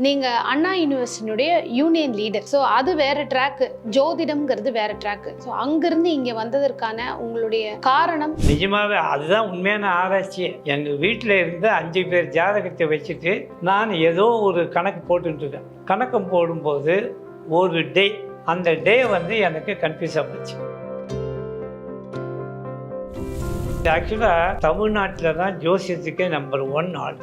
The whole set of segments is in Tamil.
நீங்கள் அண்ணா யூனிவர்சிட்டியுடைய யூனியன் லீடர். ஸோ அது வேற ட்ராக்கு, ஜோதிடம்ங்கிறது வேற ட்ராக்கு. ஸோ அங்கிருந்து இங்கே வந்ததற்கான உங்களுடைய காரணம்? நிஜமாவே அதுதான் உண்மையான ஆராய்ச்சி. எங்கள் வீட்டில் இருந்து 5 பேர் ஜாதகத்தை வச்சுட்டு நான் ஏதோ ஒரு கணக்கு போட்டுருக்கேன். கணக்கம் போடும்போது ஒரு டே, அந்த டே வந்து எனக்கு கன்ஃபியூஸ் ஆகிடுச்சு. ஆக்சுவலாக தமிழ்நாட்டில் தான் ஜோசியத்துக்கே நம்பர் 1 ஆள்.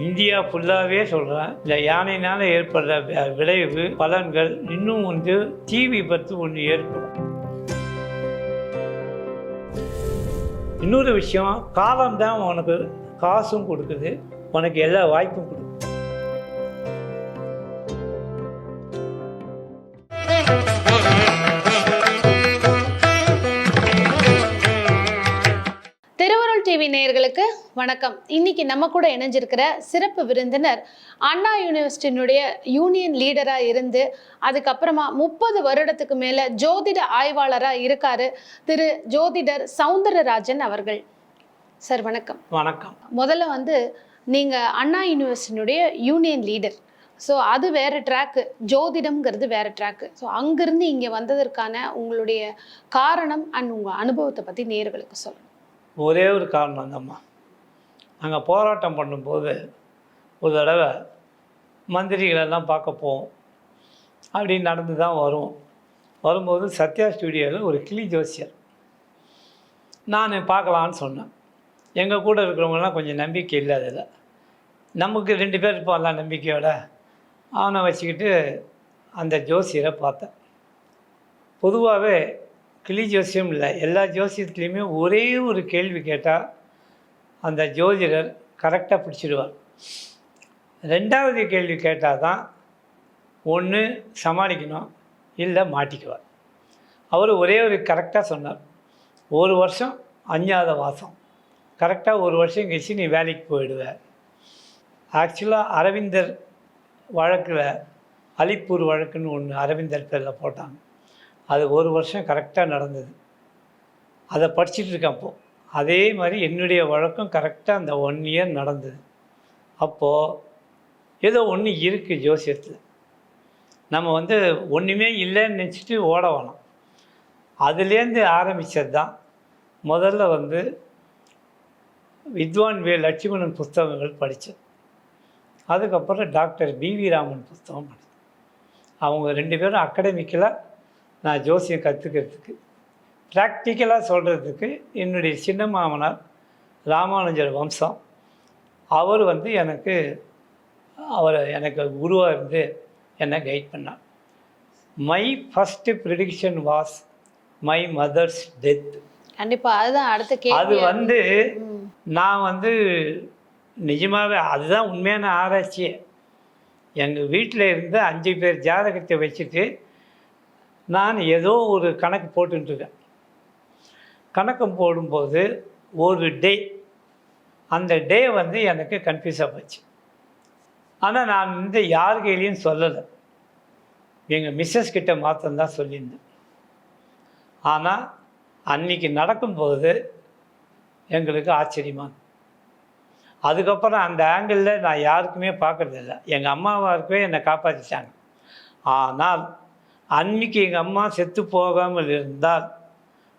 இந்தியா ஃபுல்லாகவே சொல்கிறேன், இந்த யானையினால் ஏற்படுற விளைவு பலன்கள் இன்னும் வந்து தீ விபத்து ஒன்று ஏற்படும். இன்னொரு விஷயம், காலம்தான் உனக்கு காசும் கொடுக்குது, உனக்கு எல்லா வாய்ப்பும் கொடுக்குது. திருவருள் டிவி நேயர்களுக்கு வணக்கம். இன்னைக்கு நம்ம கூட இணைஞ்சிருக்கிற சிறப்பு விருந்தினர் அண்ணா யூனிவர்சிட்டியினுடைய யூனியன் லீடராக இருந்து அதுக்கப்புறமா 30 வருடத்துக்கு மேலே ஜோதிட ஆய்வாளராக இருக்காரு திரு ஜோதிடர் சௌந்தரராஜன் அவர்கள். சார் வணக்கம். வணக்கம். முதல்ல வந்து நீங்கள் அண்ணா யூனிவர்சிட்டியினுடைய யூனியன் லீடர். ஸோ அது வேற ட்ராக்கு, ஜோதிடம்ங்கிறது வேற ட்ராக்கு. ஸோ அங்கிருந்து இங்கே வந்ததற்கான உங்களுடைய காரணம் அண்ட் உங்கள் அனுபவத்தை பற்றி நேயர்களுக்கு சொல்லணும். ஒரே ஒரு காரணம் தான்மா. நாங்கள் போராட்டம் பண்ணும்போது ஒரு தடவை மந்திரிகளெல்லாம் பார்க்க போவோம். அப்படி நடந்து தான் வரும்போது சத்யா ஸ்டுடியோவில் ஒரு கிளி ஜோசியர் நான் பார்க்கலான்னு சொன்னேன். எங்கள் கூட இருக்கிறவங்கலாம் கொஞ்சம் நம்பிக்கை இல்லை அதில். நமக்கு 2 பேர் இருப்போம்ல நம்பிக்கையோட. அவனை வச்சுக்கிட்டு அந்த ஜோசியரை பார்த்தேன். பொதுவாகவே கிளி ஜோசியம் இல்லை, எல்லா ஜோசியத்துலேயுமே ஒரே ஒரு கேள்வி கேட்டால் அந்த ஜோதிடர் கரெக்டாக பிடிச்சிடுவார். 2வது கேள்வி கேட்டால் தான் ஒன்று சமாளிக்கணும், இல்லை மாட்டிக்குவார். அவர் ஒரே ஒரு கரெக்டாக சொன்னார், 1 வருஷம் 5வது மாதம், கரெக்டாக 1 வருஷம் கழிச்சு நீ வேலைக்கு போயிடுவேன். ஆக்சுவலாக அரவிந்தர் வழக்கில் அலிப்பூர் வழக்குன்னு ஒன்று அரவிந்தர் பேரில் போட்டாங்க. அது 1 வருஷம் கரெக்டாக நடந்தது. அதை படிச்சுட்டு இருக்கேன். அப்போது அதே மாதிரி என்னுடைய வழக்கம் கரெக்டாக அந்த 1 இயர் நடந்தது. அப்போது ஏதோ ஒன்று இருக்குது ஜோசியத்தில். நம்ம வந்து ஒன்றுமே இல்லைன்னு நினச்சிட்டு ஓட வேணாம். அதுலேருந்து ஆரம்பித்தது தான் முதல்ல வந்து வித்வான் வே லட்சுமணன் புஸ்தகங்கள் படித்தேன். அதுக்கப்புறம் டாக்டர் பிவி ராமன் புஸ்தகம் படித்தேன். அவங்க 2 பேரும் அகாடமிக்கலாக நான் ஜோசியம் கற்றுக்கிறதுக்கு, ப்ராக்டிக்கலாக சொல்கிறதுக்கு என்னுடைய சின்ன மாமனார் ராமானுஜர் வம்சம் அவர் வந்து எனக்கு குருவாக இருந்து என்னை கைட் பண்ணார். My first prediction was my mother's death. கண்டிப்பாக அதுதான் அடுத்த கேள்வி. அது வந்து நான் வந்து நிஜமாகவே அதுதான் உண்மையான ஆராய்ச்சியே. எங்கள் வீட்டில் இருந்து 5 பேர் ஜாதகத்தை வச்சுட்டு நான் ஏதோ ஒரு கணக்கு போட்டுருக்கேன். கணக்கம் போடும்போது ஒரு டே, அந்த டே வந்து எனக்கு கன்ஃபியூஸாக போச்சு. ஆனால் நான் வந்து யார் கையிலையும் சொல்லலை, எங்கள் மிஸ்ஸஸ் கிட்ட மாத்திரம்தான் சொல்லியிருந்தேன். ஆனால் அன்றைக்கி நடக்கும்போது எங்களுக்கு ஆச்சரியமாக. அதுக்கப்புறம் அந்த ஆங்கிளில் நான் யாருக்குமே பார்க்குறதில்ல. எங்கள் அம்மாவாருக்கவே என்னை காப்பாற்றிட்டாங்க. ஆனால் அன்றைக்கி எங்கள் அம்மா செத்து போகாமல் இருந்தால்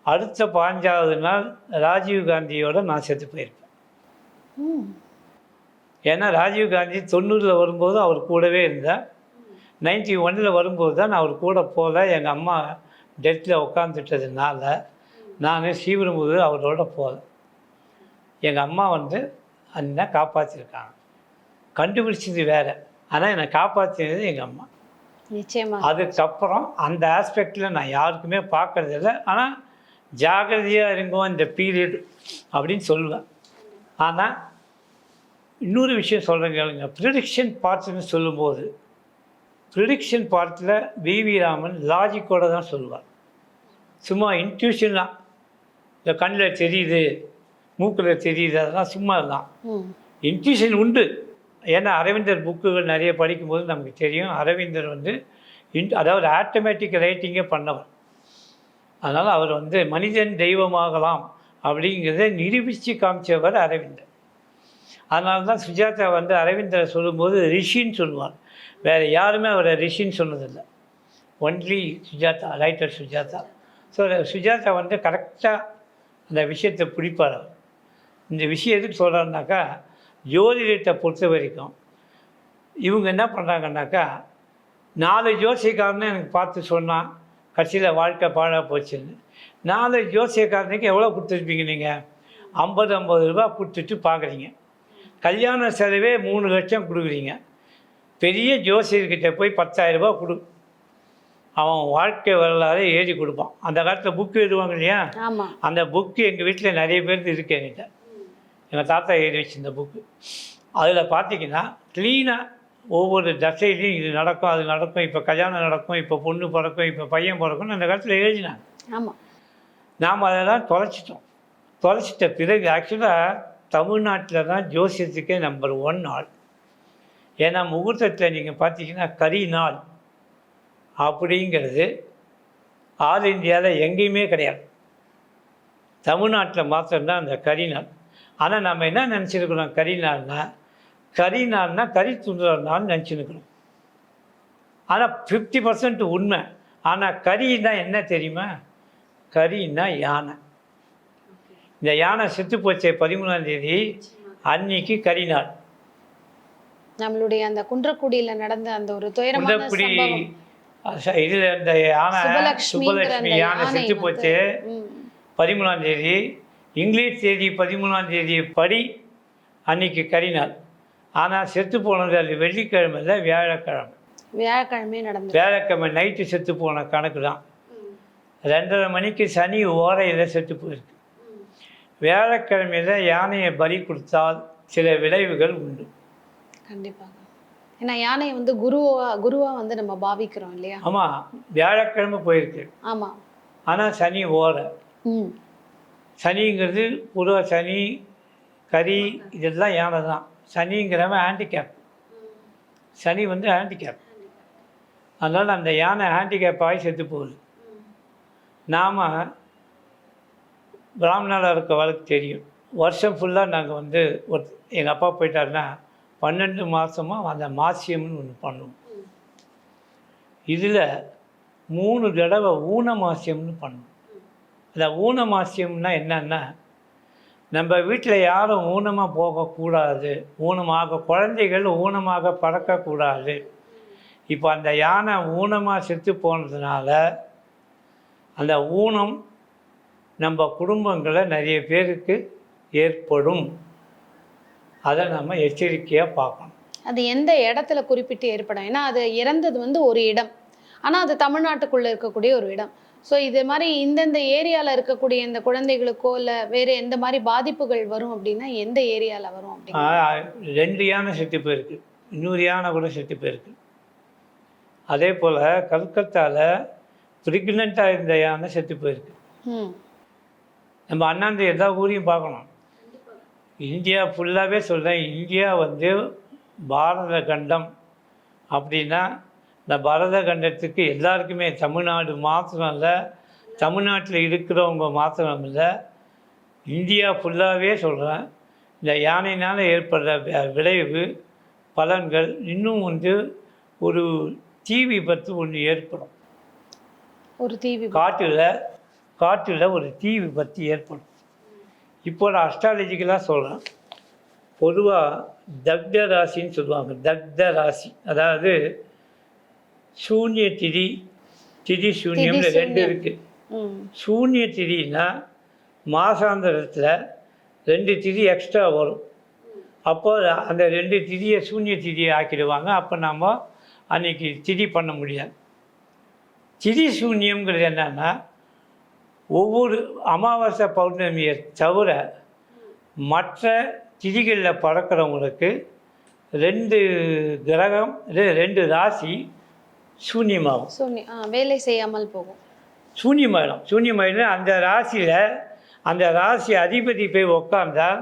அடுத்த 15வது நாள் ராஜீவ்காந்தியோடு நான் செத்து போயிருப்பேன். ஏன்னா ராஜீவ்காந்தி 90ல் வரும்போது அவர் கூடவே இருந்தேன். 91ல் வரும்போது தான் நான் அவர் கூட போகல. எங்கள் அம்மா டெத்தில் உட்காந்துட்டதுனால நான் ஸ்ரீபெரும்புதூர் அவரோட போகல. எங்கள் அம்மா வந்து என்னை காப்பாற்றிருக்காங்க. கண்டுபிடிச்சது வேறு, ஆனால் என்னை காப்பாற்றினது எங்கள் அம்மா. நிச்சயமாக. அதுக்கப்புறம் அந்த ஆஸ்பெக்டில் நான் யாருக்குமே பார்க்குறதில்ல. ஆனால் ஜாகிரதையாக இருங்கோ இந்த பீரியட் அப்படின்னு சொல்லுவேன். ஆனால் இன்னொரு விஷயம் சொல்கிறேன் கேளுங்க. ப்ரிடிக்ஷன் பார்ட்ஸ்ன்னு சொல்லும்போது ப்ரிடிக்ஷன் பார்ட்டில் விவி ராமன் லாஜிக்கோடு தான் சொல்லுவார். சும்மா இன்ட்யூஷன்லாம், இந்த கண்ணில் தெரியுது, மூக்கில் தெரியுது, அதெல்லாம் சும்மா தான். இன்ட்யூஷன் உண்டு. ஏன்னா அரவிந்தர் புக்குகள் நிறைய படிக்கும்போது நமக்கு தெரியும், அரவிந்தர் வந்து அதாவது ஆட்டோமேட்டிக் ரைட்டிங்கே பண்ணவர். அதனால் அவர் வந்து மனிதன் தெய்வமாகலாம் அப்படிங்கிறத நிரூபித்து காமிச்சவர் அரவிந்தர். அதனால தான் சுஜாதா வந்து அரவிந்தரை சொல்லும்போது ரிஷின்னு சொல்லுவார். வேறு யாருமே அவரை ரிஷின்னு சொன்னதில்லை. Only Sujatha, writer Sujatha. So Sujatha வந்து கரெக்டாக அந்த விஷயத்தை பிடிப்பார். இந்த விஷயம் எதுக்கு சொல்கிறாருனாக்கா, ஜோதிடத்தை பொறுத்த வரைக்கும் இவங்க என்ன பண்ணுறாங்கன்னாக்கா, 4 ஜோசியக்காரன்னு எனக்கு பார்த்து சொன்னான், கடைசியில் வாழ்க்கை பாழாக போச்சுன்னு. 4 ஜோசியக்காரனுக்கு எவ்வளோ கொடுத்துருப்பீங்க நீங்கள்? 50 ரூபா கொடுத்துட்டு பார்க்குறீங்க. கல்யாண செலவே 3 லட்சம் கொடுக்குறீங்க. பெரிய ஜோசியர்கிட்ட போய் 10,000 ரூபா கொடு, அவன் வாழ்க்கை வரலாறு எழுதி கொடுப்பான். அந்த காலத்தில் புக்கு எழுதுவாங்க இல்லையா, அந்த புக்கு எங்கள் வீட்டில் நிறைய பேருக்கு இருக்குது. என்கிட்ட எங்கள் தாத்தா எழுதி வச்சிருந்த புக்கு. அதில் பார்த்தீங்கன்னா க்ளீனாக ஒவ்வொரு தசையிலையும் இது நடக்கும், அது நடக்கும், இப்போ கல்யாணம் நடக்கும், இப்போ பொண்ணு பிறக்கும், இப்போ பையன் பிறக்கும்னு அந்த காலத்தில் எழுதினாங்க. ஆமாம். நாம் அதெல்லாம் தொலைச்சிட்ட பிறகு ஆக்சுவலாக தமிழ்நாட்டில் தான் ஜோசியத்துக்கே நம்பர் 1 ஆள். ஏன்னா முகூர்த்தத்தில் நீங்கள் பார்த்தீங்கன்னா கரி நாள் அப்படிங்கிறது ஆல் இந்தியாவில் எங்கேயுமே கிடையாது. தமிழ்நாட்டில் மாத்திரம்தான் அந்த கரி நாள். ஆனால் நம்ம என்ன நினச்சிருக்கிறோம், கரி நாள்னா கறி துண்டுற நாள் நினச்சிருக்கிறோம். ஆனால் 50% உண்மை. ஆனால் கறின்னா என்ன தெரியுமா? கறின்னா யானை. இந்த யானை செத்து போச்சே 13ஆம் தேதி அன்னைக்கு கரி நாள். நம்மளுடைய அந்த குன்றக்குடியில் நடந்த அந்த ஒரு துயரமான சம்பவம். இதில் இந்த யானை சுபலட்சுமி யானை செத்து போச்சு 13ஆம் தேதி. இங்கிலீஷ் தேதி 13ஆம் தேதி படி அன்னைக்கு கரி நாள். ஆனால் செத்து போனது அது வெள்ளிக்கிழமை இல்லை, வியாழக்கிழமை நடந்தது. வியாழக்கிழமை நைட்டு செத்து போன கணக்கு தான். 2:30 மணிக்கு சனி ஓரையில் செத்து போயிருக்கு. வியாழக்கிழமையில் யானையை பலி கொடுத்தால் சில விளைவுகள் உண்டு. கண்டிப்பாக. ஏன்னா யானையை வந்து குருவா வந்து நம்ம பாவிக்கிறோம் இல்லையா? ஆமாம், வியாழக்கிழமை போயிருக்கு. ஆமாம். ஆனால் சனி ஓரை. சனிங்கிறது புற சனி, கறி, இதெல்லாம் யானை தான். சனிங்கிறவன் ஹேண்டிகேப். சனி வந்து ஹேண்டிகேப். அதனால் அந்த யானை ஹேண்டிகேப் ஆகி செத்து போகுது. நாம் பிராமணராக இருக்க வழக்கு தெரியும். வருஷம் ஃபுல்லாக நாங்கள் வந்து எங்கள் அப்பா போயிட்டாருன்னா 12 மாதமாக அந்த மாசியம்னு ஒன்று பண்ணுவோம். இதில் 3 தடவை ஊனமாசியம்னு பண்ணுவோம். அந்த ஊனமாசியம்னா என்னன்னா, நம்ம வீட்டில் யாரும் ஊனமாக போகக்கூடாது, குழந்தைகள் ஊனமாக பறக்கக்கூடாது. இப்போ அந்த யானை ஊனமாக செத்து போனதுனால அந்த ஊனம் நம்ம குடும்பங்களில் நிறைய பேருக்கு ஏற்படும். அதை நம்ம எச்சரிக்கையாக பார்க்கணும். அது எந்த இடத்துல குறிப்பிட்டு ஏற்படும்? ஏன்னா அது இறந்தது வந்து ஒரு இடம், ஆனால் அது தமிழ்நாட்டுக்குள்ளே இருக்கக்கூடிய ஒரு இடம். ஸோ இது மாதிரி இந்தந்த ஏரியாவில் இருக்கக்கூடிய இந்த குழந்தைகளுக்கோ இல்லை வேறு எந்த மாதிரி பாதிப்புகள் வரும் அப்படின்னா எந்த ஏரியாவில் வரும் அப்படின்னா? 2 யானை செத்து போயிருக்கு, இன்னொரு யானை கூட செத்து போயிருக்கு. அதே போல் கல்கத்தாவில் ப்ரெக்னெண்ட்டாக இருந்த யானை செத்து போயிருக்கு. நம்ம அண்ணாந்து எல்லா ஊரையும் பார்க்கணும். இந்தியா ஃபுல்லாகவே சொல்கிறேன், இந்தியா வந்து பாரத கண்டம் அப்படின்னா இந்த பாரத கண்டத்துக்கு எல்லாருக்குமே, தமிழ்நாடு மாத்திரம் இல்லை, தமிழ்நாட்டில் இருக்கிறவங்க மாத்திரம் இல்லை, இந்தியா ஃபுல்லாகவே சொல்கிறேன், இந்த யானையினால் ஏற்படுற விளைவு பலன்கள் இன்னும் வந்து ஒரு தீ விபத்து ஒன்று ஏற்படும். ஒரு தீ காட்டில் ஒரு தீ விபத்து ஏற்படும். இப்போ நான் அஸ்ட்ராலஜிக்கலாக சொல்கிறேன். பொதுவாக தக்த ராசின்னு சொல்லுவாங்க. தக்த ராசி அதாவது சூன்ய திதி சூன்யம்னு 2 இருக்குது. சூன்ய திதினா மாசாந்திரத்தில் 2 திதி எக்ஸ்ட்ரா வரும். அப்போ அந்த 2 திதியை சூன்ய திதியை ஆக்கிடுவாங்க. அப்போ நாம் அன்றைக்கி திதி பண்ண முடியாது. திதி சூன்யம்ங்கிறது என்னன்னா, ஒவ்வொரு அமாவாசை பௌர்ணமியை தவிர மற்ற திதிகளில் பறக்கிறவங்களுக்கு 2 கிரகம் 2 ராசி சூன்யமாகும். வேலை செய்யாமல் போகும். சூன்யமாயிடும். அந்த ராசி அதிபதி போய் உட்கார்ந்தால்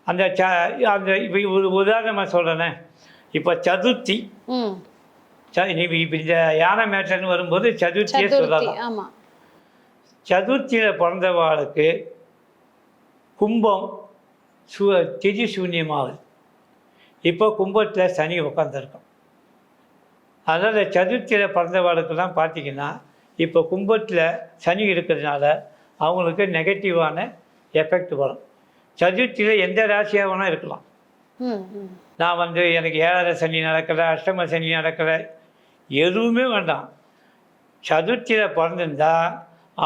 அந்த இப்போ ஒரு உதாரணமாக சொல்கிறேனே, இப்போ சதுர்த்தி, இப்போ இந்த யானை மேட்டர்னு வரும்போது சதுர்த்தியே சொல்லலாம். சதுர்த்தியில் பிறந்தவாளுக்கு கும்பம் திதி சூன்யமாகுது. இப்போ கும்பத்தில் சனி உட்காந்துருக்கும். அதனால் சதுர்த்தியில் பிறந்தவாளுக்கெல்லாம் பார்த்திங்கன்னா இப்போ கும்பத்தில் சனி இருக்கிறதுனால அவங்களுக்கு நெகட்டிவான எஃபெக்ட் வரும். சதுர்த்தியில் எந்த ராசியாக வேணால் இருக்கலாம். நான் வந்து எனக்கு 7.5 சனி நடக்கலை, அஷ்டம சனி நடக்கலை, எதுவுமே வேண்டாம். சதுர்த்தியில் பிறந்திருந்தா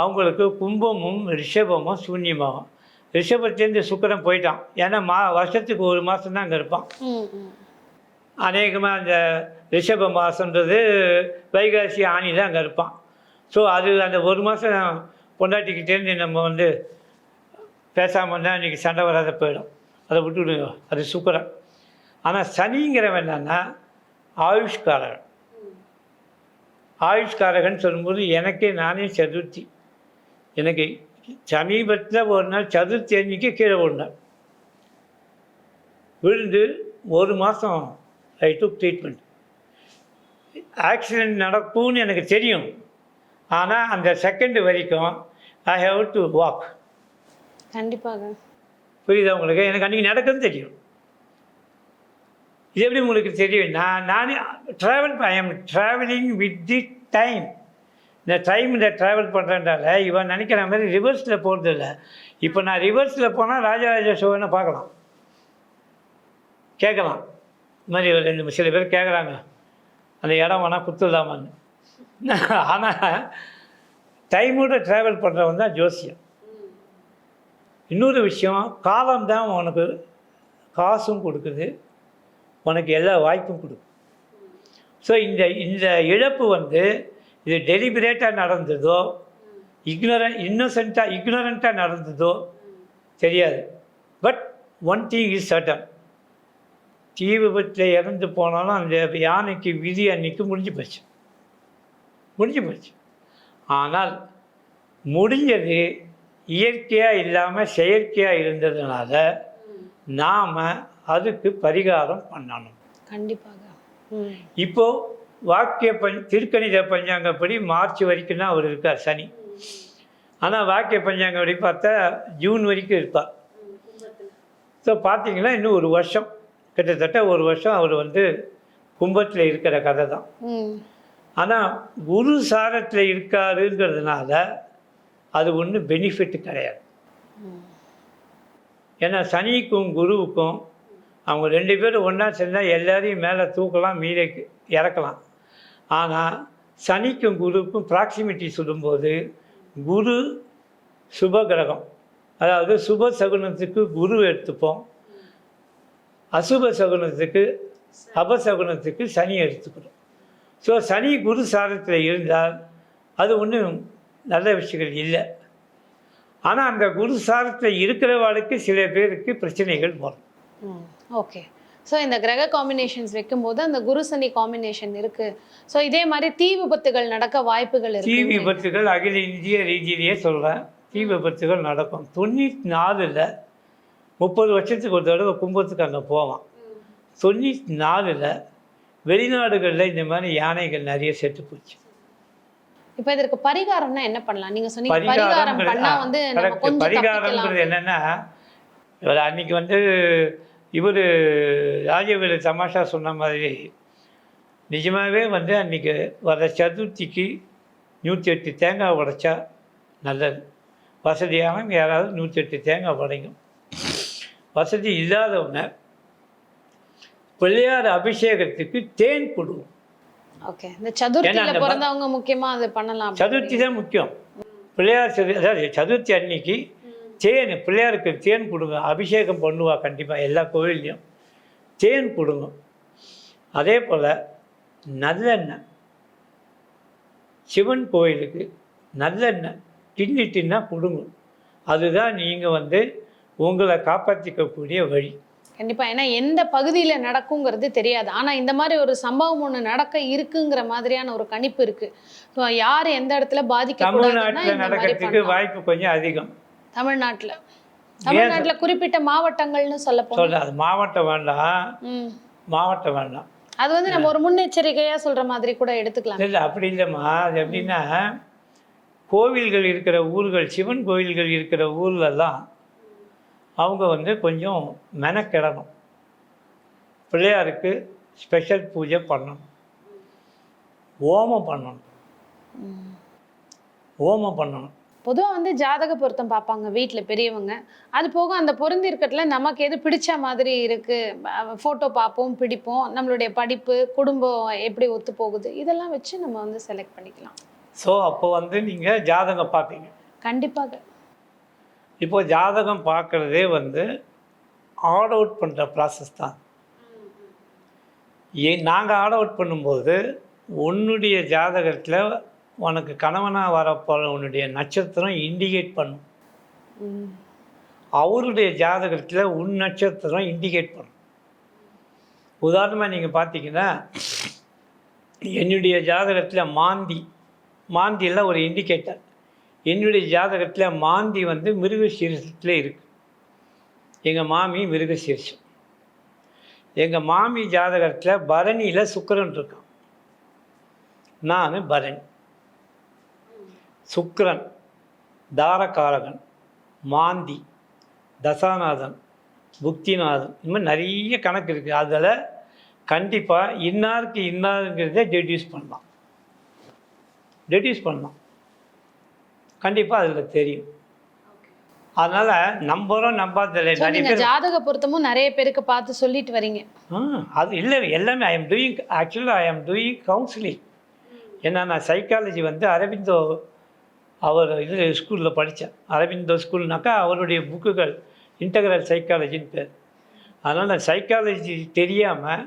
அவங்களுக்கு கும்பமும் ரிஷபமும் சூன்யமாகும். ரிஷபத்துலேருந்து சுக்கிரன் போயிட்டான். ஏன்னா வருஷத்துக்கு 1 மாதம் தான் அங்கே இருப்பான். அநேகமாக அந்த ரிஷப மாதன்றது வைகாசி ஆணி தான் அங்கே இருப்பான். ஸோ அது அந்த 1 மாதம் பொண்டாட்டிக்கிட்டேருந்து நம்ம வந்து பேசாமல் இருந்தால் இன்றைக்கி சண்டை வராத போயிடும். அதை விட்டுவிடுங்க, அது சுக்கிரன். ஆனால் சனிங்கிறவன் என்னன்னா ஆயுஷ்காரகன். ஆயுஷ்காரகன் சொல்லும்போது எனக்கே நானே சதுர்த்தி, எனக்கு சமீபத்தில் ஒரு நாள் சதுர்த்தி அன்னைக்கு கீழே விழுந்தேன். விழுந்து 1 மாதம் ஐ டுக் ட்ரீட்மெண்ட். ஆக்சிடெண்ட் நடக்கும்னு எனக்கு தெரியும். ஆனால் அந்த செகண்ட் வரைக்கும் ஐ ஹேவ் டு வாக். கண்டிப்பாக புரியுதா உங்களுக்கு? எனக்கு அன்றைக்கி நடக்குதுன்னு தெரியும். இது எப்படி உங்களுக்கு தெரியும்? நானே I am travelling with the time. இந்த டைமில் ட்ராவல் பண்ணுறதுனால இவன் நினைக்கிற மாதிரி ரிவர்ஸில் போகிறது இல்லை. இப்போ நான் ரிவர்ஸில் போனால் ராஜராஜ சோழனை பார்க்கலாம், கேட்கலாம். இது மாதிரி ஒரு 2 சில பேர் கேட்குறாங்க அந்த இடம் வேணால் குத்துலாமான்னு. ஆனால் டைமோட ட்ராவல் பண்ணுறவன் தான் ஜோசியம். இன்னொரு விஷயம், காலம்தான் உனக்கு காசும் கொடுக்குது, உனக்கு எல்லா வாய்ப்பும் கொடுக்கும். ஸோ இந்த இழப்பு வந்து இது டெலிபரேட்டாக நடந்ததோ இக்னோரண்ட்டாக நடந்ததோ தெரியாது. But one thing is certain, தீ விபத்தில் இறந்து போனாலும் அந்த யானைக்கு விதி அன்னைக்கு முடிஞ்சு போச்சு. ஆனால் முடிஞ்சது இயற்கையாக இல்லாமல் செயற்கையாக இருந்ததுனால நாம் அதுக்கு பரிகாரம் பண்ணணும். கண்டிப்பாக. இப்போது திருக்கணித பஞ்சாங்கப்படி மார்ச் வரைக்கும் தான் அவர் இருக்கார் சனி. ஆனால் வாக்கிய பஞ்சாங்கப்படி பார்த்தா ஜூன் வரைக்கும் இருப்பார். ஸோ பார்த்தீங்கன்னா இன்னும் 1 வருஷம், கிட்டத்தட்ட 1 வருஷம் அவர் வந்து கும்பத்தில் இருக்கிற கதை தான். ஆனால் குரு சாரத்தில் இருக்காருங்கிறதுனால அது ஒன்றும் பெனிஃபிட் கிடையாது. ஏன்னா சனிக்கும் குருவுக்கும் அவங்க 2 பேரும் ஒன்றா சேர்ந்தால் எல்லாரையும் மேலே தூக்கலாம், மீறி இறக்கலாம். ஆனால் சனிக்கும் குருவுக்கும் ப்ராக்சிமிட்டி சொல்லும்போது குரு சுப கிரகம், அதாவது சுப சகுனத்துக்கு குரு எடுத்துப்போம், அசுப சகுனத்துக்கு அபசகுனத்துக்கு சனி எடுத்துக்கணும். ஸோ சனி குரு சாரத்தில் இருந்தால் அது ஒன்றும் நல்ல விஷயங்கள் இல்லை. ஆனால் அந்த குரு சாரத்தில் இருக்கிறவாளுக்கு சில பேருக்கு பிரச்சனைகள் வரும். ஓகே. ஸோ இந்த கிரக காம்பினேஷன்ஸ் வைக்கும்போது அந்த குரு சனி காம்பினேஷன் இருக்கு. ஸோ இதே மாதிரி தீ விபத்துகள் நடக்க வாய்ப்புகள் இருக்கு. தீ விபத்துகள் அகில இந்திய ரீதியிலேயே சொல்கிறேன், தீ விபத்துகள் நடக்கும். 94ல் 30 வருஷத்துக்கு ஒரு தடவை கும்பத்துக்கு அங்கே போவான். 94ல் வெளிநாடுகளில் இந்த மாதிரி யானைகள் நிறைய செத்து போச்சு. இப்போ இதற்கு பரிகாரம்னா என்ன பண்ணலாம்? நீங்க சொன்னீங்க பரிகாரம் பண்ணா வந்து நம்ம கொஞ்சம் பரிகாரம்ங்கிறது என்னன்னா, அன்னைக்கு வந்து இவர் ராஜவேலு தமாஷா சொன்ன மாதிரி நிஜமாகவே வந்து அன்றைக்கி வர சதுர்த்திக்கு 108 தேங்காய் உடைச்சா நல்லது. வசதியானவங்க யாராவது 108 தேங்காய் உடைக்கும். வசதி இல்லாதவங்க பிள்ளையார் அபிஷேகத்துக்கு தேன் கொடுக்கும். ஓகே. இந்த சதுர்த்தியில பிறந்தவங்க முக்கியமா அதை பண்ணலாம். சதுர்த்தி தான் முக்கியம். பிள்ளையார் அதாவது சதுர்த்தி அன்னைக்கு தேன், பிள்ளையாருக்கு தேன் கொடுங்க. அபிஷேகம் பண்ணுவா கண்டிப்பாக எல்லா கோவில்லையும் தேன் கொடுங்க. அதே போல் நல்லெண்ணெய், சிவன் கோயிலுக்கு நல்லெண்ணெய் டின்னா கொடுங்க. அதுதான் நீங்கள் வந்து உங்களை காப்பாற்றிக்கக்கூடிய வழி. கண்டிப்பா. ஏன்னா எந்த பகுதியில நடக்குங்கிறது தெரியாது. ஆனா இந்த மாதிரி ஒரு சம்பவம் ஒண்ணு நடக்க இருக்குங்கிற மாதிரியான ஒரு கணிப்பு இருக்கு. யார் எந்த இடத்துல பாதிக்கக்கூடாதுன்னா தமிழ்நாட்டில் நடக்கிறதுக்கு வாய்ப்பு கொஞ்சம் அதிகம். தமிழ்நாட்டுல குறிப்பிட்ட மாவட்டங்கள்னு சொல்ல அது மாவட்டம் வேண்டாம். அது வந்து நம்ம ஒரு முன்னெச்சரிக்கையா சொல்ற மாதிரி கூட எடுத்துக்கலாம். இல்லை அப்படி இல்லைம்மா. அது எப்படின்னா, கோவில்கள் இருக்கிற ஊர்கள், சிவன் கோவில்கள் இருக்கிற ஊர்லெல்லாம் அவங்க வந்து கொஞ்சம் மெனக்கிடணும். பிள்ளையாருக்கு ஸ்பெஷல் பூஜை பண்ணணும், ஹோமம் பண்ணணும், ஹோமம் பண்ணணும். பொதுவாக வந்து ஜாதக பொருத்தம் பார்ப்பாங்க வீட்டில் பெரியவங்க. அது போக அந்த பொருந்தி இருக்கத்துல நமக்கு எது பிடிச்ச மாதிரி இருக்கு, ஃபோட்டோ பார்ப்போம், பிடிப்போம், நம்மளுடைய படிப்பு, குடும்பம் எப்படி ஒத்து போகுது, இதெல்லாம் வச்சு நம்ம வந்து செலக்ட் பண்ணிக்கலாம். ஸோ அப்போ வந்து நீங்கள் ஜாதகம் பார்ப்பீங்க. கண்டிப்பாக. இப்போ ஜாதகம் பார்க்குறதே வந்து ஆட் அவுட் பண்ணுற ப்ராசஸ் தான். நாங்கள் ஆட் அவுட் பண்ணும்போது உன்னுடைய ஜாதகத்தில் உனக்கு கணவனாக வரப்போகிற உன்னுடைய நட்சத்திரம் இண்டிகேட் பண்ணும், அவருடைய ஜாதகத்தில் உன் நட்சத்திரம் இண்டிகேட் பண்ணும். உதாரணமாக நீங்கள் பார்த்தீங்கன்னா என்னுடைய ஜாதகத்தில் மாந்தியெல்லாம் ஒரு இண்டிகேட்டர். என்னுடைய ஜாதகத்தில் மாந்தி வந்து மிருகசீரிஷத்தில் இருக்குது. எங்கள் மாமி மிருகசீரிஷம். எங்கள் மாமி ஜாதகத்தில் பரணியில் சுக்கிரன் இருக்கான், நான் பரணி. சுக்கிரன் தாரகாரகன், மாந்தி, தசாநாதன், புக்திநாதன், இந்த மாதிரி நிறைய கணக்கு இருக்குது. அதில் கண்டிப்பாக இன்னாருக்கு இன்னாருங்கிறத டெடியூஸ் பண்ணலாம், கண்டிப்பாக அதில் தெரியும். அதனால் நம்புகிறோம் நம்பாதில்லை. நிறைய பேர் ஜாதக பொருத்தமும் நிறைய பேருக்கு பார்த்து சொல்லிட்டு வரீங்க. அது இல்லை, எல்லாமே ஐ எம் டூயிங் கவுன்சிலிங். ஏன்னா நான் சைக்காலஜி வந்து அரவிந்தோ அவர் இதில் ஸ்கூலில் படித்தேன். அரவிந்தோ ஸ்கூல்னாக்கா அவருடைய புக்குகள் இன்டகிரல் சைக்காலஜின்னு பேர். அதனால் நான் சைக்காலஜி தெரியாமல்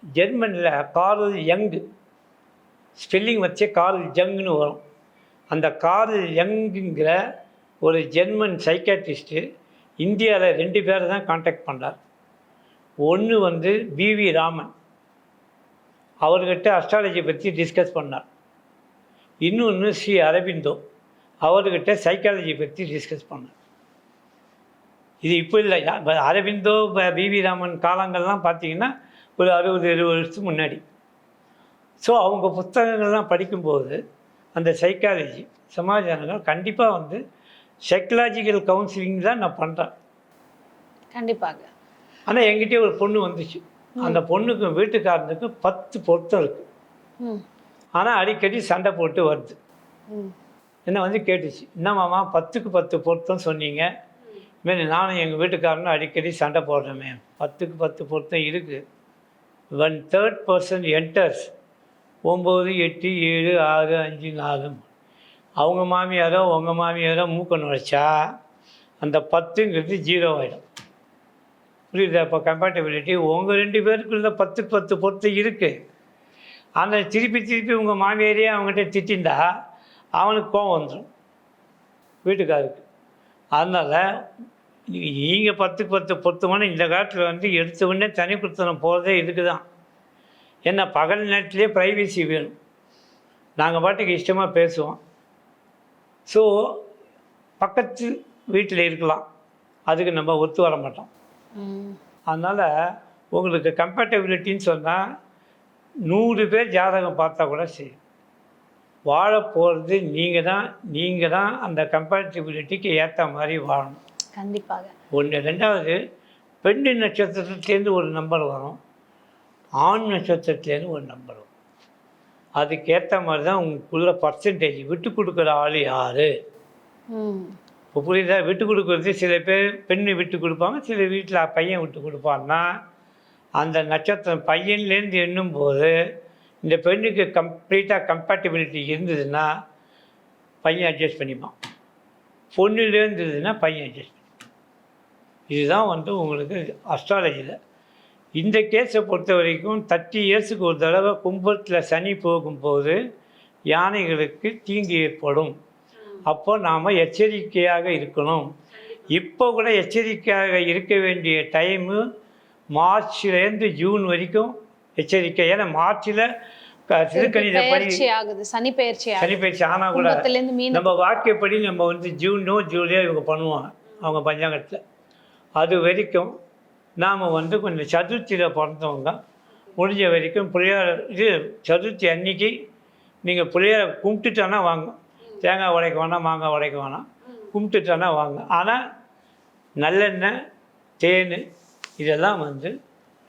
ஜெர்மனில் கார்ல் யங்கு ஸ்பெல்லிங் வச்சே கார்ல் ஜங்னு வரும். அந்த கார்ல் யங்குங்கிற ஒரு ஜெர்மன் சைக்காட்ரிஸ்ட்டு இந்தியாவில் 2 பேரை தான் காண்டாக்ட் பண்ணார். ஒன்று வந்து பிவி ராமன், அவர்கிட்ட அஸ்ட்ராலஜி பற்றி டிஸ்கஸ் பண்ணார். இன்னொன்று ஸ்ரீ அரவிந்தோ, அவர்கிட்ட சைக்காலஜி பற்றி டிஸ்கஸ் பண்ணார். இது இப்போ இல்லை, அரவிந்தோ பிவி ராமன் காலங்கள்லாம் பார்த்தீங்கன்னா ஒரு 60-70 வருஷத்துக்கு முன்னாடி. ஸோ அவங்க புத்தகங்கள்லாம் படிக்கும்போது அந்த சைக்காலஜி சமாஜானங்கள் கண்டிப்பாக வந்து சைக்கலாஜிக்கல் கவுன்சிலிங் தான் நான் பண்ணுறேன். கண்டிப்பாக. ஆனால் என்கிட்டே ஒரு பொண்ணு வந்துச்சு. அந்த பொண்ணுக்கு வீட்டுக்காரனுக்கு 10 பொருத்தம் இருக்குது. ஆனால் அடிக்கடி சண்டை போட்டு வருது. என்னை வந்து கேட்டுச்சு, என்னம்மாம்மா 10க்கு 10 பொருத்தம் சொன்னீங்க, இதுமாரி நானும் எங்கள் வீட்டுக்காரனும் அடிக்கடி சண்டை போடுறோமே, 10க்கு 10 பொருத்தம் இருக்குது. 1/3 person enters 9, 8, 7, 6, 5, 4. அவங்க மாமியாரோ உங்கள் மாமியாரோ மூக்க நுழைச்சா அந்த 10ங்கிறது 0 ஆகிடும். புரியுதா? இப்போ கம்பேட்டபிலிட்டி உங்கள் 2 பேருக்குள்ள 10க்கு 10 பொருத்தம் இருக்குது. ஆனால் திருப்பி உங்கள் மாமியாரையே அவங்ககிட்ட திட்டிண்டா அவனுக்கு கோவம் வந்துடும் வீட்டுக்காருக்கு. அதனால் நீங்கள் 10க்கு 10 பொருத்தமான இந்த காலத்தில் வந்து எடுத்த உடனே தனி கொடுத்தனம் போகிறதே இதுக்கு தான். ஏன்னா பகல் நேரத்துலேயே ப்ரைவசி வேணும், நாங்கள் பாட்டுக்கு இஷ்டமாக பேசுவோம். ஸோ பக்கத்து வீட்டில் இருக்கலாம், அதுக்கு நம்ம ஒத்து வர மாட்டோம். அதனால் உங்களுக்கு கம்பேட்டபிலிட்டின்னு சொன்னால் 100 பேர் ஜாதகம் பார்த்தா கூட சரி, வாழ போகிறது நீங்கள் தான் அந்த கம்பேட்டபிலிட்டிக்கு ஏற்ற மாதிரி வாழணும். கண்டிப்பாக. ஒன்று. 2வது, பெண் நட்சத்திரத்துலேருந்து ஒரு நம்பர் வரும், ஆண் நட்சத்திரத்துலேருந்து ஒரு நம்பர் வரும். அதுக்கேற்ற மாதிரி தான் உங்களுக்குள்ள பர்சன்டேஜ். விட்டு கொடுக்குற ஆள் யார் இப்போ புரியுதா? விட்டு கொடுக்குறது சில பேர் பெண்ணு விட்டு கொடுப்பாங்க, சில வீட்டில் பையன் விட்டு கொடுப்பான்னா அந்த நட்சத்திரம் பையன்லேருந்து எண்ணும்போது இந்த பெண்ணுக்கு கம்ப்ளீட்டாக கம்பேட்டபிலிட்டி இருந்ததுன்னா பையன் அட்ஜஸ்ட் பண்ணிப்பான், பொண்ணுலேருந்து இருந்ததுன்னா பையன் அட்ஜஸ்ட் பண்ணிப்பான். இதுதான் வந்து உங்களுக்கு அஸ்ட்ராலஜியில். இந்த கேஸை பொறுத்த வரைக்கும் 30 இயர்ஸுக்கு ஒரு தடவை கும்பத்தில் சனி போகும்போது யானைகளுக்கு தீங்கு ஏற்படும். அப்போ நாம் எச்சரிக்கையாக இருக்கணும். இப்போ கூட எச்சரிக்கையாக இருக்க வேண்டிய டைமு மார்ச்லேருந்து ஜூன் வரைக்கும் எச்சரிக்கை. ஏன்னா மார்ச்சில் திருக்கணிதப்படி சனி பயிற்சி ஆனால் கூட நம்ம வாக்கியப்படி நம்ம வந்து ஜூனோ ஜூலையோ இவங்க பண்ணுவாங்க அவங்க பஞ்சாங்கத்தில். அது வரைக்கும் நாம் வந்து கொஞ்சம் சதுர்த்தியில் பிறந்தவங்க முடிஞ்ச வரைக்கும் பிள்ளையார் சதுர்த்தி அன்னைக்கு நீங்கள் பிள்ளையாரை கும்பிட்டுட்டானா வாங்க, தேங்காய் உடைக்க வேணாம், மாங்காய் உடைக்க வேணாம், கும்பிட்டுட்டானா வாங்க. ஆனால் நல்லெண்ணெய், தேன் இதெல்லாம் வந்து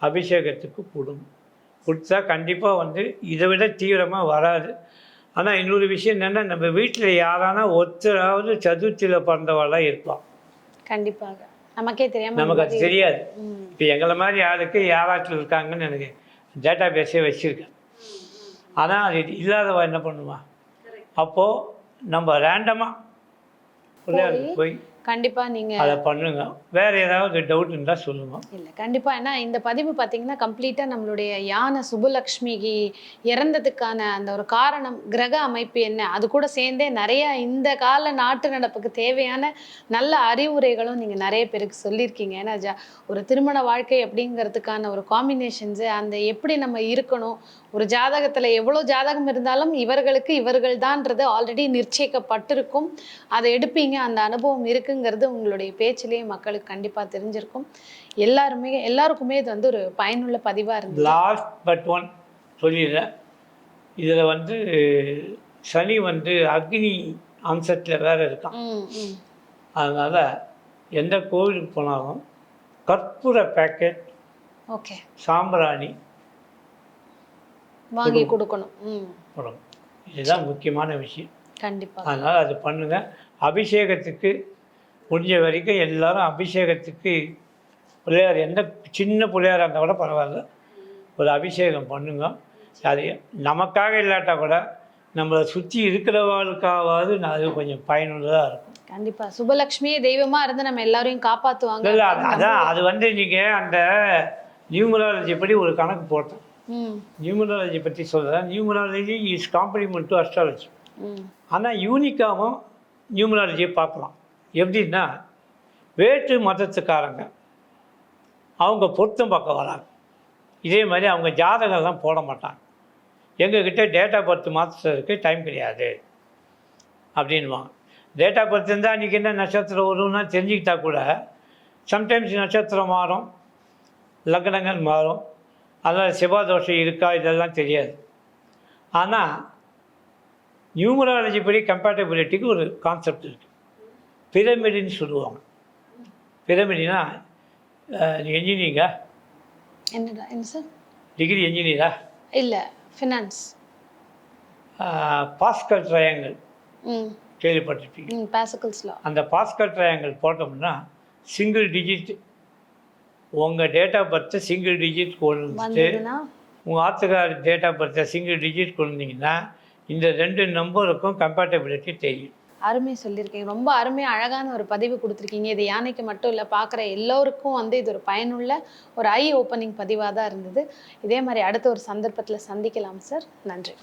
அபிஷேகத்துக்கு கொடுங்க. கொடுத்தா கண்டிப்பாக வந்து இதை விட தீவிரமாக வராது. ஆனால் இன்னொரு விஷயம் என்னென்னா, நம்ம வீட்டில் யாரானா ஒருத்தராவது சதுர்த்தியில் பிறந்தவாளாக இருப்பான். கண்டிப்பாக நமக்கே தெரியாம நமக்கு அது தெரியாது. ம். இப்போ எங்களை மாதிரி ஆளுக்கு யாராச்சும் இருக்காங்கன்னு எனக்கு டேட்டா பேஸே வச்சுருக்கேன். ஆனால் அது இல்லாதவ என்ன பண்ணுவான்? அப்போது நம்ம ரேண்டமாக போய் கண்டிப்பா நீங்க அதை பண்ணுங்க. வேறு ஏதாவது டவுட் இருந்தால் சொல்லுங்க. இல்லை கண்டிப்பா, ஏன்னா இந்த பதிவு பார்த்தீங்கன்னா கம்ப்ளீட்டா நம்மளுடைய யானை சுப்புலக்ஷ்மிக்கு இறந்ததுக்கான அந்த ஒரு காரணம், கிரக அமைப்பு என்ன, அது கூட சேர்ந்தே நிறைய இந்த கால நாட்டு நடப்புக்கு தேவையான நல்ல அறிவுரைகளும் நீங்க நிறைய பேருக்கு சொல்லியிருக்கீங்க. ஏன்னா ஒரு திருமண வாழ்க்கை அப்படிங்கிறதுக்கான ஒரு காம்பினேஷன்ஸு, அந்த எப்படி நம்ம இருக்கணும், ஒரு ஜாதகத்துல எவ்வளோ ஜாதகம் இருந்தாலும் இவர்களுக்கு இவர்கள் தான்றது ஆல்ரெடி நிச்சயிக்கப்பட்டிருக்கும். அதை எடுப்பீங்க, அந்த அனுபவம் இருக்குங்கிறது உங்களுடைய பேச்சிலேயே மக்களுக்கு கண்டிப்பா தெரிஞ்சிருக்கும். எல்லாருக்குமே இது வந்து ஒரு பயனுள்ள பதிவா இருந்தது. லாஸ்ட் பட் ஒன் சொல்லிடுறேன். இதில் வந்து சனி வந்து அக்னி அம்சத்தில் வேறு இருக்கான். அதனால் எந்த கோவிலுக்கு போனாலும் கற்பூர பேக்கெட், ஓகே, சாம்பிராணி வாங்கி கொடுக்கணும். போடணும். இதுதான் முக்கியமான விஷயம். கண்டிப்பாக. அதனால் அது பண்ணுங்கள். அபிஷேகத்துக்கு முடிஞ்ச வரைக்கும் எல்லாரும் அபிஷேகத்துக்கு பிள்ளையார், எந்த சின்ன பிள்ளையாராக இருந்தால் கூட பரவாயில்ல, ஒரு அபிஷேகம் பண்ணுங்க. அது நமக்காக இல்லாட்டா கூட நம்மளை சுற்றி இருக்கிறவாளுக்காவது அது கொஞ்சம் பயனுள்ளதாக இருக்கும். கண்டிப்பா சுபலக்ஷ்மியே தெய்வமா இருந்து நம்ம எல்லாரையும் காப்பாற்றுவாங்க. இல்லை அதான் அது வந்து நீங்கள் அந்த நியூமராலஜி படி ஒரு கணக்கு போட்டேன். நியூமராலஜி பற்றி சொல்கிறேன். Numerology is complement to astrology. ஆனால் யூனிக்காகவும் நியூமராலஜியை பார்க்கலாம். எப்படின்னா, வேற்று மதத்துக்காரங்க அவங்க பொருத்தம் பார்க்க வராங்க. இதே மாதிரி அவங்க ஜாதகம்லாம் போட மாட்டாங்க. எங்ககிட்ட டேட் ஆஃப் பர்த் மாற்றுறதுக்கு டைம் கிடையாது அப்படின்வாங்க. டேட் ஆஃப் பர்த் இருந்தால் அன்றைக்கி என்ன நட்சத்திரம் வரும்னா தெரிஞ்சுக்கிட்டா கூட சம்டைம்ஸ் நட்சத்திரம் மாறும், லக்னங்கள் மாறும், அதனால் செவ்வாதோஷம் இருக்கா இதெல்லாம் தெரியாது. ஆனால் நியூமராலஜி படி கம்பேட்டபிலிட்டிக்கு ஒரு கான்செப்ட் இருக்குது. பிரமிடுன்னு சொல்லுவாங்க. பிரமிடுனா என்ஜினியரிங்கா? என்னடா என்ன சார்? டிகிரி என்ஜினியரா? இல்லை, ஃபினான்ஸ். பாஸ்கல் ட்ரையாங்கிள் கேள்விப்பட்டிருப்பீங்க. பாஸ்கல்ஸ்ல அந்த பாஸ்கல் ட்ரையாங்கிள் போட்டோம்னா சிங்கிள் டிஜிட், உங்கள் டேட் ஆஃப் பர்த்தை சிங்கிள் டிஜிட் கொண்டு உங்கள் ஆத்துக்கார் டேட் ஆஃப் பர்த்தை சிங்கிள் டிஜிட் கொண்டிங்கன்னா இந்த 2 நம்பருக்கும் கம்பேட்டபிலிட்டி தெரியும். அருமை சொல்லியிருக்கீங்க. ரொம்ப அருமையாக அழகான ஒரு பதிவு கொடுத்துருக்கீங்க. இது யானைக்கு மட்டும் இல்லை, பார்க்குற எல்லோருக்கும் வந்து இது ஒரு பயனுள்ள ஒரு ஐ ஓப்பனிங் பதிவாக தான் இருந்தது. இதே மாதிரி அடுத்த ஒரு சந்தர்ப்பத்தில் சந்திக்கலாம் சார். நன்றி.